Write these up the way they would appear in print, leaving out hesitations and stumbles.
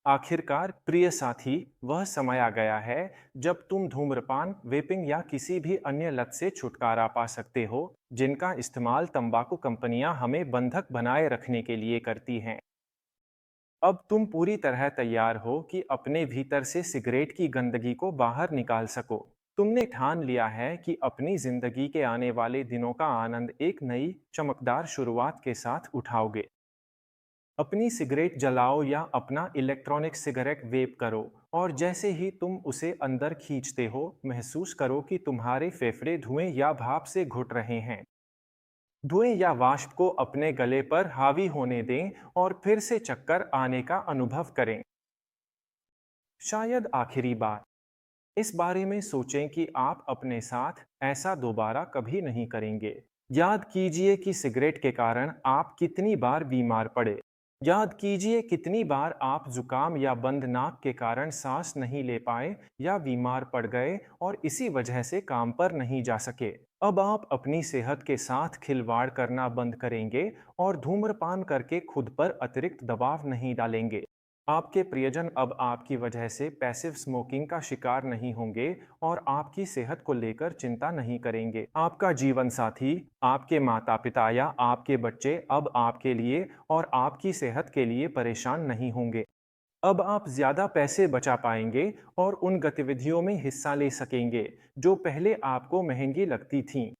आखिरकार प्रिय साथी, वह समय आ गया है जब तुम धूम्रपान, वेपिंग या किसी भी अन्य लत से छुटकारा पा सकते हो, जिनका इस्तेमाल तंबाकू कंपनियां हमें बंधक बनाए रखने के लिए करती हैं। अब तुम पूरी तरह तैयार हो कि अपने भीतर से सिगरेट की गंदगी को बाहर निकाल सको। तुमने ठान लिया है कि अपनी जिंदगी के आने वाले दिनों का आनंद एक नई, चमकदार शुरुआत के साथ उठाओगे। अपनी सिगरेट जलाओ या अपना इलेक्ट्रॉनिक सिगरेट वेप करो, और जैसे ही तुम उसे अंदर खींचते हो, महसूस करो कि तुम्हारे फेफड़े धुएं या भाप से घुट रहे हैं। धुएं या वाष्प को अपने गले पर हावी होने दें और फिर से चक्कर आने का अनुभव करें। शायद आखिरी बार, इस बारे में सोचें कि आप अपने साथ ऐसा दोबारा कभी नहीं करेंगे। याद कीजिए कि सिगरेट के कारण आप कितनी बार बीमार पड़े। याद कीजिए कितनी बार आप जुकाम या बंद नाक के कारण सांस नहीं ले पाए या बीमार पड़ गए और इसी वजह से काम पर नहीं जा सके। अब आप अपनी सेहत के साथ खिलवाड़ करना बंद करेंगे और धूम्रपान करके खुद पर अतिरिक्त दबाव नहीं डालेंगे। आपके प्रियजन अब आपकी वजह से पैसिव स्मोकिंग का शिकार नहीं होंगे और आपकी सेहत को लेकर चिंता नहीं करेंगे। आपका जीवन साथी, आपके माता-पिता या आपके बच्चे अब आपके लिए और आपकी सेहत के लिए परेशान नहीं होंगे। अब आप ज़्यादा पैसे बचा पाएंगे और उन गतिविधियों में हिस्सा ले सकेंगे जो पहले आपको महंगी लगती थीं।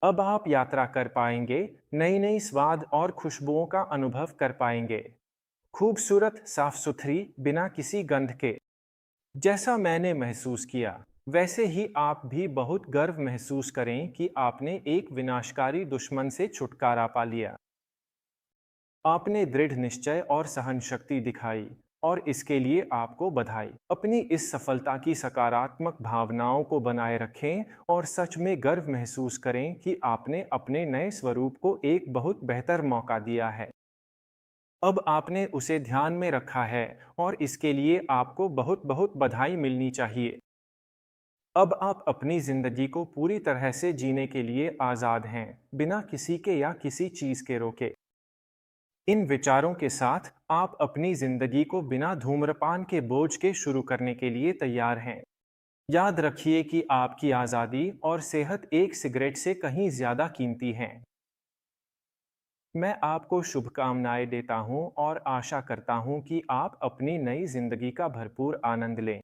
अब आप यात्रा कर पाएंगे, नई-नई स्वाद और खुशबुओं का अनुभव कर पाएंगे। खूबसूरत, साफ सुथरी, बिना किसी गंध के। जैसा मैंने महसूस किया, वैसे ही आप भी बहुत गर्व महसूस करें कि आपने एक विनाशकारी दुश्मन से छुटकारा पा लिया। आपने दृढ़ निश्चय और सहन शक्ति दिखाई, और इसके लिए आपको बधाई। अपनी इस सफलता की सकारात्मक भावनाओं को बनाए रखें और सच में गर्व महसूस करें कि आपने अपने नए स्वरूप को एक बहुत बेहतर मौका दिया है। अब आपने उसे ध्यान में रखा है और इसके लिए आपको बहुत बहुत बधाई मिलनी चाहिए। अब आप अपनी जिंदगी को पूरी तरह से जीने के लिए आज़ाद हैं, बिना किसी के या किसी चीज़ के रोके। इन विचारों के साथ आप अपनी जिंदगी को बिना धूम्रपान के बोझ के शुरू करने के लिए तैयार हैं। याद रखिए कि आपकी आज़ादी और सेहत एक सिगरेट से कहीं ज़्यादा कीमती हैं। मैं आपको शुभकामनाएं देता हूं और आशा करता हूं कि आप अपनी नई जिंदगी का भरपूर आनंद लें।